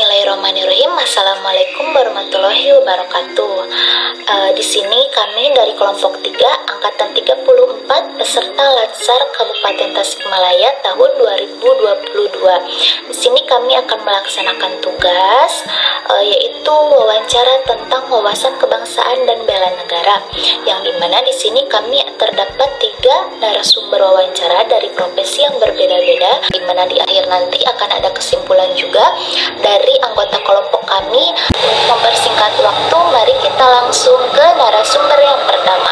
Bismillahirrahmanirrahim. Assalamualaikum warahmatullahi wabarakatuh. Di sini kami dari kelompok 3 angkatan 34 peserta Latsar Kabupaten Tasikmalaya tahun 2022. Di sini kami akan melaksanakan tugas yaitu wawancara tentang wawasan kebangsaan dan bela negara. Yang dimana di sini kami terdapat 3 narasumber wawancara dari profesi yang berbeda-beda, dimana di akhir nanti akan ada kesimpulan juga dari anggota kelompok kami. Mempersingkat waktu, mari kita langsung ke narasumber yang pertama.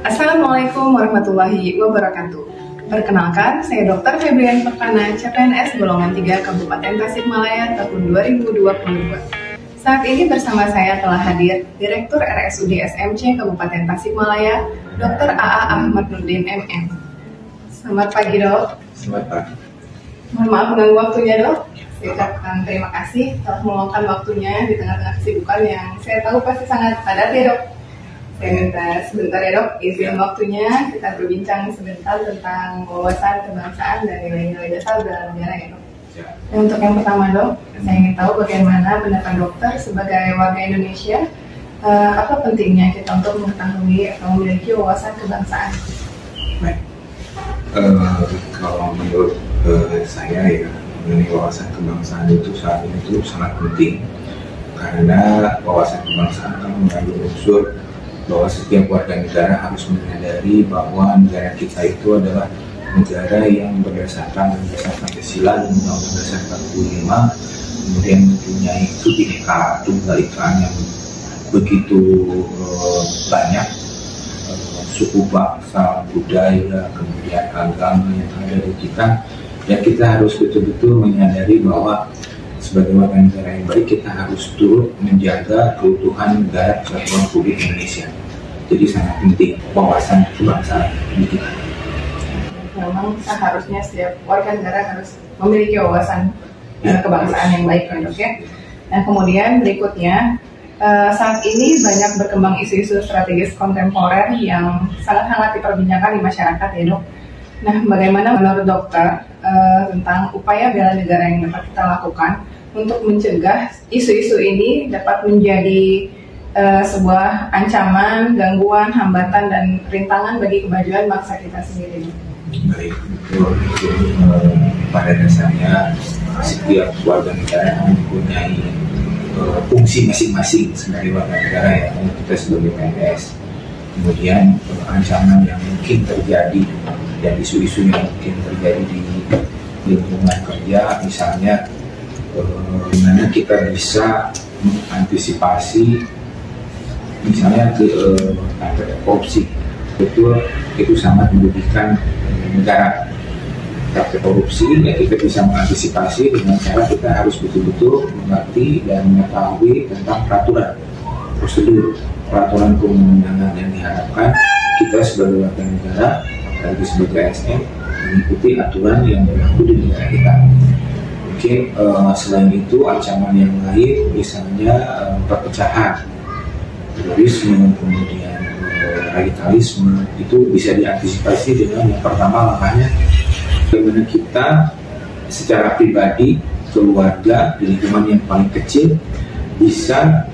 Assalamualaikum warahmatullahi wabarakatuh. Perkenalkan, saya Dr. Febrian Perkana, CPNS golongan 3 Kabupaten Tasikmalaya tahun 2022. Saat ini bersama saya telah hadir Direktur RSUD SMC Kabupaten Tasikmalaya, Dr. AA Ahmad Nurdin MM. Selamat pagi, Dok. Selamat pagi. Mohon maaf mengganggu waktunya, Dok. Saya ucapkan terima kasih telah meluangkan waktunya di tengah-tengah kesibukan yang saya tahu pasti sangat padat ya, Dok. Saya minta sebentar ya, Dok, izin waktunya kita berbincang sebentar tentang wawasan kebangsaan dan nilai-nilai dasar dalam negara ya, Dok. Dan untuk yang pertama, Dok, saya ingin tahu bagaimana pendapat dokter sebagai warga Indonesia, apa pentingnya kita untuk mengetahui atau memiliki wawasan kebangsaan? Baik. Kalau menurut saya ya, mengenai wawasan kebangsaan itu saat ini itu sangat penting, karena wawasan kebangsaan akan mengandung unsur bahwa setiap warga negara harus menyadari bahwa negara kita itu adalah negara yang berdasarkan Pancasila dan Undang-Undang Dasar 45, kemudian mempunyai Bhinneka Tunggal Ika yang begitu banyak suku, bangsa, budaya, kemudian agama yang ada di kita, dan kita harus betul-betul menyadari bahwa sebagai warga negara yang baik kita harus turut menjaga keutuhan negara Kesatuan Republik Indonesia. Jadi sangat penting wawasan kebangsaan di kita. Memang seharusnya setiap warga negara harus memiliki wawasan kebangsaan yang baik, kan, Dok, ya. Nah, kemudian berikutnya, saat ini banyak berkembang isu-isu strategis kontemporer yang sangat hangat diperbincangkan di masyarakat ya, Dok. Nah, bagaimana menurut dokter tentang upaya bela negara yang dapat kita lakukan untuk mencegah isu-isu ini dapat menjadi sebuah ancaman, gangguan, hambatan, dan rintangan bagi kemajuan bangsa kita sendiri? Baik, pada dasarnya setiap warga negara mempunyai fungsi masing-masing sebagai warga negara ya, kita sebagai PNS. Kemudian ancaman yang mungkin terjadi dan isu-isu yang mungkin terjadi di lingkungan kerja, misalnya bagaimana kita bisa mengantisipasi misalnya korupsi, itu sangat merugikan negara. Praktek korupsi ya kita bisa mengantisipasi dengan cara kita harus betul-betul mengerti dan mengetahui tentang peraturan, prosedur, peraturan perundang-undangan yang diharapkan kita sebagai warga negara, apalagi sebagai ASN, mengikuti aturan yang berlaku di negara kita. Mungkin selain itu ancaman yang lain misalnya perpecahan, terorisme, kemudian radikalisme, itu bisa diantisipasi dengan yang pertama langkahnya bagaimana kita secara pribadi, keluarga, di lingkungan yang paling kecil bisa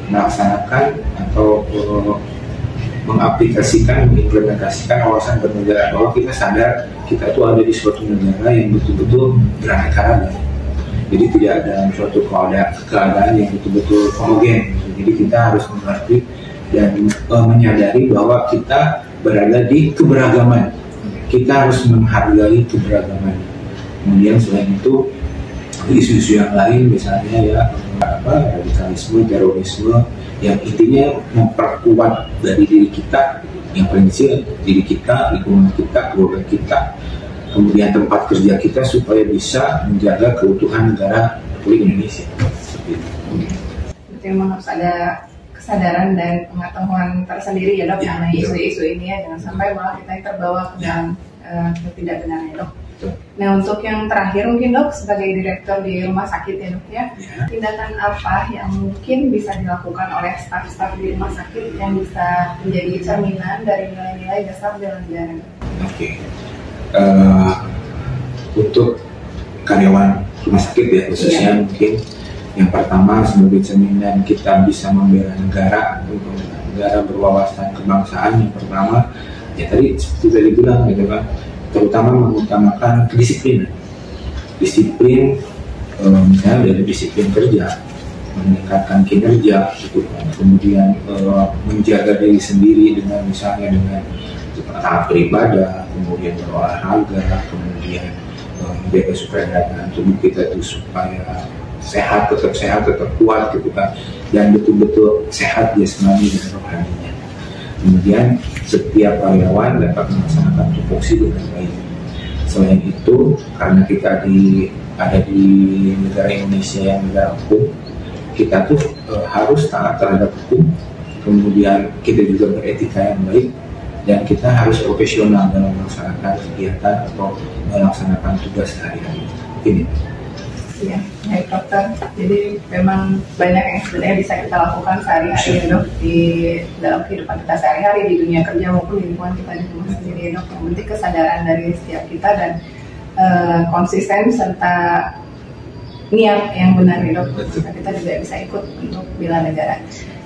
melaksanakan atau mengaplikasikan, mengimplementasikan wawasan bernegara, bahwa kita sadar kita itu ada di suatu negara yang betul-betul beraneka ragam. Jadi tidak ada suatu keadaan yang betul-betul homogen. Jadi kita harus mengerti dan menyadari bahwa kita berada di keberagaman. Kita harus menghargai keberagaman. Kemudian selain itu isu-isu yang lain misalnya ya radikalisme, terorisme, yang intinya memperkuat dari diri kita yang paling kecil, diri kita, lingkungan kita, keluarga kita, kemudian tempat kerja kita, supaya bisa menjaga keutuhan negara Republik Indonesia. Berarti memang harus ada kesadaran dan pengetahuan tersendiri ya, Dok, mengenai isu-isu ini ya, jangan sampai malah kita yang terbawa ke dalam ketidakbenarnya, Dok. Nah, untuk yang terakhir mungkin, Dok, sebagai direktur di rumah sakit ya, Dok, ya, tindakan apa yang mungkin bisa dilakukan oleh staf-staf di rumah sakit yang bisa menjadi cerminan dari nilai-nilai dasar bela negara? Oke. eh, untuk karyawan rumah sakit ya khususnya mungkin yang pertama sebagai cerminan kita bisa membela negara, negara berwawasan kebangsaan. Yang pertama ya tadi seperti tadi bilang gitu kan, terutama mengutamakan kedisiplinan, disiplin misalnya dari disiplin kerja, meningkatkan kinerja gitu kan, kemudian menjaga diri sendiri dengan misalnya dengan taat beribadah, kemudian berolahraga, kemudian menjaga supaya daya tubuh kita itu supaya sehat, tetap kuat gitu kan, dan betul-betul sehat jasmani dan rohaninya. Kemudian setiap karyawan dapat melaksanakan tupoksi dengan baik. Selain itu, karena kita ada di negara Indonesia yang negara hukum, kita tuh harus taat terhadap hukum, kemudian kita juga beretika yang baik, dan kita harus profesional dalam melaksanakan kegiatan atau melaksanakan tugas sehari-hari. Ini. Ya, baik dokter. Jadi memang banyak yang sebenarnya bisa kita lakukan sehari-hari ya dok, di dalam kehidupan kita sehari-hari di dunia kerja maupun di lingkungan kita di rumah sendiri ya dok. Yang penting kesadaran dari setiap kita dan konsisten serta niat yang benar ya dok. Kita juga bisa ikut untuk bela negara.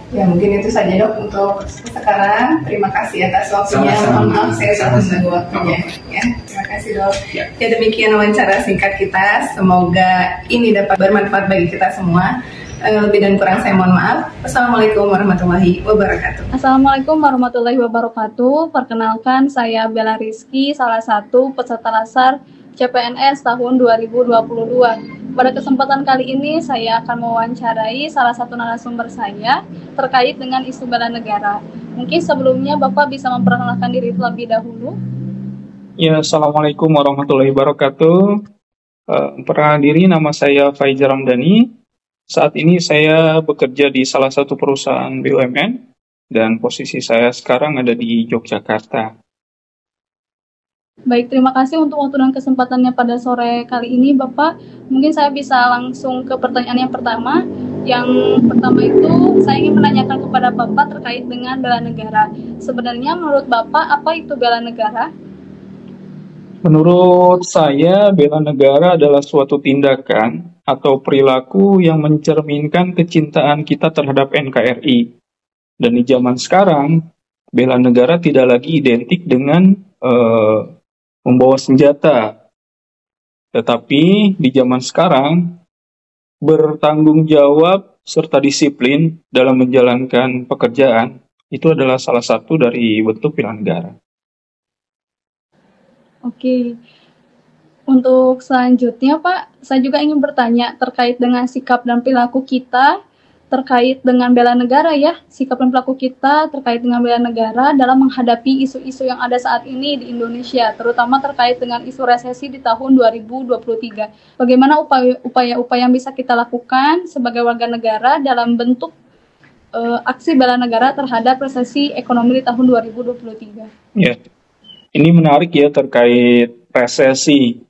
Ya mungkin itu saja dok untuk sekarang. Terima kasih atas waktunya. Mohon maaf saya sudah mengganggu waktunya. Ya, terima kasih dok. Ya demikian wawancara singkat kita. Semoga ini dapat bermanfaat bagi kita semua. Lebih dan kurang saya mohon maaf. Assalamualaikum warahmatullahi wabarakatuh. Assalamualaikum warahmatullahi wabarakatuh. Perkenalkan saya Bella Rizky, salah satu peserta Lasar CPNS tahun 2022. Pada kesempatan kali ini saya akan mewawancarai salah satu narasumber saya terkait dengan isu bela negara. Mungkin sebelumnya Bapak bisa memperkenalkan diri terlebih dahulu. Ya, Assalamualaikum warahmatullahi wabarakatuh. Perkenalkan diri, nama saya Faizal Ramdhani. Saat ini saya bekerja di salah satu perusahaan BUMN dan posisi saya sekarang ada di Yogyakarta. Baik, terima kasih untuk waktu dan kesempatannya pada sore kali ini, Bapak. Mungkin saya bisa langsung ke pertanyaan yang pertama. Yang pertama itu, saya ingin menanyakan kepada Bapak terkait dengan bela negara. Sebenarnya menurut Bapak, apa itu bela negara? Menurut saya, bela negara adalah suatu tindakan atau perilaku yang mencerminkan kecintaan kita terhadap NKRI. Dan di zaman sekarang, bela negara tidak lagi identik dengan membawa senjata, tetapi di zaman sekarang bertanggung jawab serta disiplin dalam menjalankan pekerjaan itu adalah salah satu dari bentuk bela negara. Oke, untuk selanjutnya Pak, saya juga ingin bertanya terkait dengan sikap dan perilaku kita terkait dengan bela negara ya, sikap dan perilaku kita terkait dengan bela negara dalam menghadapi isu-isu yang ada saat ini di Indonesia, terutama terkait dengan isu resesi di tahun 2023. Bagaimana upaya-upaya yang bisa kita lakukan sebagai warga negara dalam bentuk aksi bela negara terhadap resesi ekonomi di tahun 2023? Ya, ini menarik ya terkait resesi,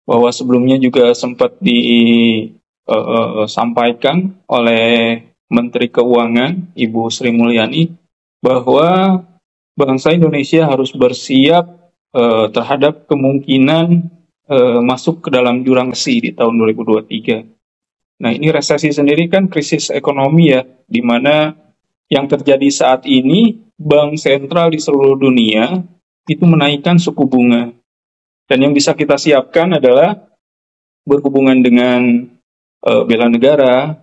bahwa sebelumnya juga sempat sampaikan oleh Menteri Keuangan Ibu Sri Mulyani bahwa bangsa Indonesia harus bersiap terhadap kemungkinan masuk ke dalam jurang resesi di tahun 2023. Nah, ini resesi sendiri kan krisis ekonomi ya, di mana yang terjadi saat ini bank sentral di seluruh dunia itu menaikkan suku bunga. Dan yang bisa kita siapkan adalah berhubungan dengan bela negara,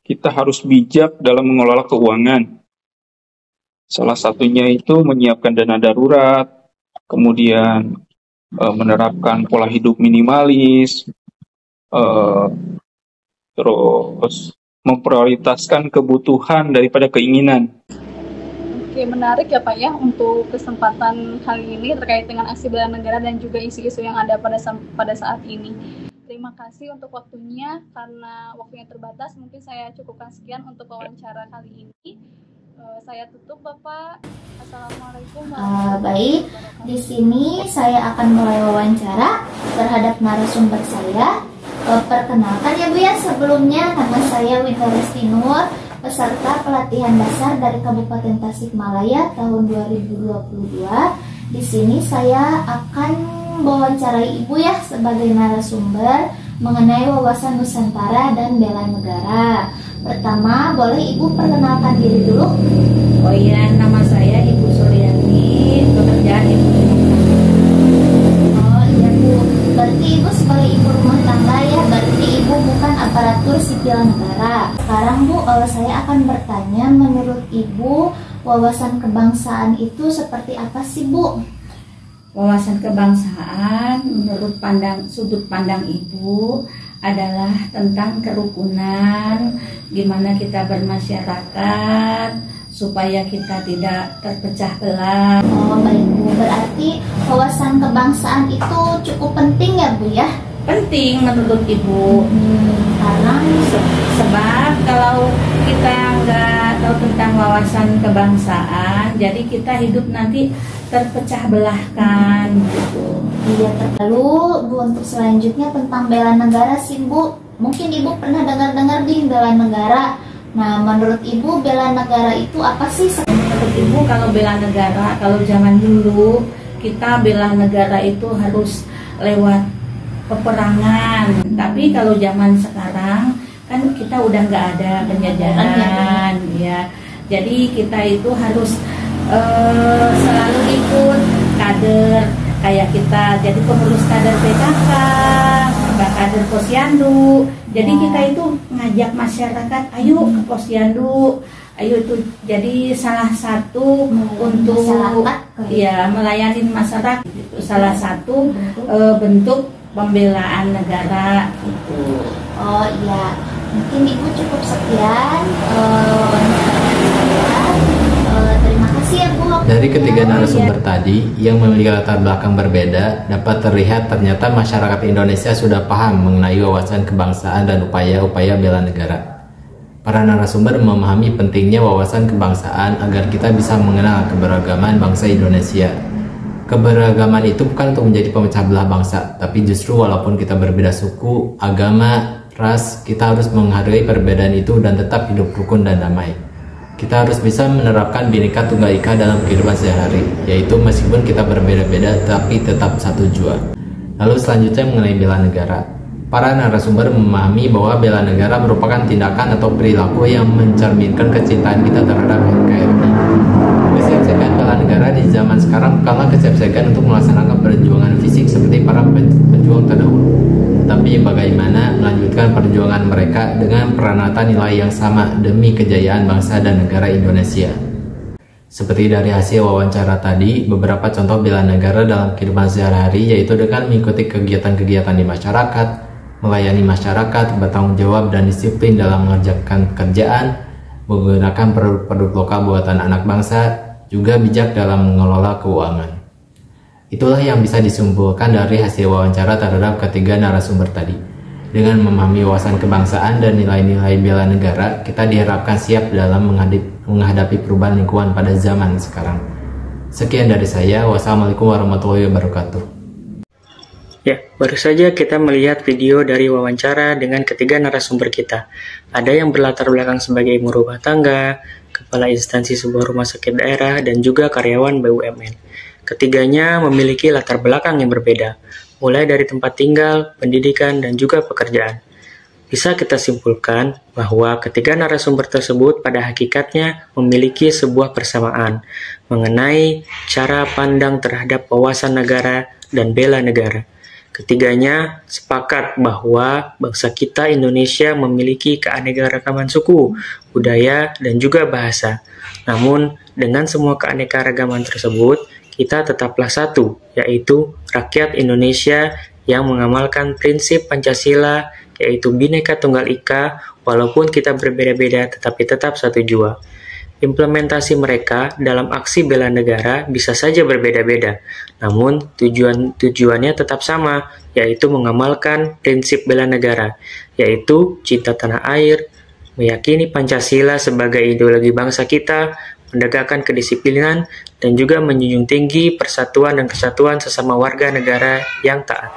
kita harus bijak dalam mengelola keuangan. Salah satunya itu menyiapkan dana darurat, kemudian menerapkan pola hidup minimalis, terus memprioritaskan kebutuhan daripada keinginan. Oke, menarik ya Pak ya untuk kesempatan kali ini terkait dengan aksi bela negara dan juga isu-isu yang ada pada saat ini. Terima kasih untuk waktunya, karena waktunya terbatas, mungkin saya cukupkan sekian untuk wawancara kali ini. Saya tutup Bapak. Assalamualaikum warahmatullahi wabarakatuh. Baik, di sini saya akan mulai wawancara terhadap narasumber saya. Perkenalkan ya Bu ya, sebelumnya nama saya Winter Restinur, peserta pelatihan dasar dari Kabupaten Tasikmalaya tahun 2022 Di sini saya akan mewawancarai Ibu ya sebagai narasumber mengenai wawasan Nusantara dan bela negara. Pertama, boleh Ibu perkenalkan diri dulu? Oh iya, nama saya Ibu Suryani, pekerjaan Ibu rumah tangga. Oh iya Bu, berarti Ibu sebagai ibu rumah tangga ya, berarti Ibu bukan aparatur sipil negara. Sekarang Bu, saya akan bertanya, menurut Ibu wawasan kebangsaan itu seperti apa sih Bu? Wawasan kebangsaan menurut sudut pandang Ibu adalah tentang kerukunan, gimana kita bermasyarakat supaya kita tidak terpecah belah. Oh baik Bu, berarti wawasan kebangsaan itu cukup penting ya Bu ya? Penting menurut Ibu, Karena sebab kalau kita nggak tahu tentang wawasan kebangsaan, jadi kita hidup nanti terpecah belahkan gitu. Iya, lalu Bu, untuk selanjutnya tentang bela negara sih Bu, mungkin Ibu pernah dengar-dengar di bela negara. Nah, menurut Ibu bela negara itu apa sih? Menurut Ibu kalau bela negara, kalau zaman dulu kita bela negara itu harus lewat peperangan. Tapi kalau zaman sekarang kan kita udah nggak ada penjajahan ya. Jadi kita itu harus selalu ikut kader kayak kita, jadi pengurus kader PKK, kader Posyandu. Jadi kita itu ngajak masyarakat, ayo ke Posyandu, ayo itu jadi salah satu untuk ya melayani masyarakat. Itu salah satu bentuk pembelaan negara gitu. Oh iya, mungkin Ibu cukup sekian. Terima kasih ya Bu. Dari ketiga narasumber tadi yang memiliki latar belakang berbeda, dapat terlihat ternyata masyarakat Indonesia sudah paham mengenai wawasan kebangsaan dan upaya-upaya bela negara. Para narasumber memahami pentingnya wawasan kebangsaan agar kita bisa mengenal keberagaman bangsa Indonesia. Keberagaman itu bukan untuk menjadi pemecah belah bangsa, tapi justru walaupun kita berbeda suku, agama, ras, kita harus menghargai perbedaan itu dan tetap hidup rukun dan damai. Kita harus bisa menerapkan Bhinneka Tunggal Ika dalam kehidupan sehari-hari, yaitu meskipun kita berbeda-beda tapi tetap satu jua. Lalu selanjutnya mengenai bela negara. Para narasumber memahami bahwa bela negara merupakan tindakan atau perilaku yang mencerminkan kecintaan kita terhadap NKRI. Kesiapsiagaan bela negara di zaman sekarang bukanlah kesiapsiagaan untuk melaksanakan perjuangan fisik seperti para pejuang terdahulu, tapi bagaimana melanjutkan perjuangan mereka dengan peranata nilai yang sama demi kejayaan bangsa dan negara Indonesia. Seperti dari hasil wawancara tadi, beberapa contoh bela negara dalam kehidupan sehari-hari yaitu dengan mengikuti kegiatan-kegiatan di masyarakat, melayani masyarakat, bertanggung jawab dan disiplin dalam mengerjakan pekerjaan, menggunakan produk-produk lokal buatan anak bangsa, juga bijak dalam mengelola keuangan. Itulah yang bisa disimpulkan dari hasil wawancara terhadap ketiga narasumber tadi. Dengan memahami wawasan kebangsaan dan nilai-nilai bela negara, kita diharapkan siap dalam menghadapi perubahan lingkungan pada zaman sekarang. Sekian dari saya. Wassalamualaikum warahmatullahi wabarakatuh. Ya, baru saja kita melihat video dari wawancara dengan ketiga narasumber kita. Ada yang berlatar belakang sebagai ibu rumah tangga, kepala instansi sebuah rumah sakit daerah, dan juga karyawan BUMN. Ketiganya memiliki latar belakang yang berbeda, mulai dari tempat tinggal, pendidikan, dan juga pekerjaan. Bisa kita simpulkan bahwa ketiga narasumber tersebut pada hakikatnya memiliki sebuah persamaan mengenai cara pandang terhadap wawasan negara dan bela negara. Ketiganya sepakat bahwa bangsa kita Indonesia memiliki keanekaragaman suku, budaya, dan juga bahasa. Namun, dengan semua keanekaragaman tersebut, kita tetaplah satu, yaitu rakyat Indonesia yang mengamalkan prinsip Pancasila, yaitu Bhinneka Tunggal Ika, walaupun kita berbeda-beda tetapi tetap satu jua. Implementasi mereka dalam aksi bela negara bisa saja berbeda-beda, namun tujuannya tetap sama, yaitu mengamalkan prinsip bela negara, yaitu cinta tanah air, meyakini Pancasila sebagai ideologi bangsa kita, menegakkan kedisiplinan, dan juga menjunjung tinggi persatuan dan kesatuan sesama warga negara yang taat.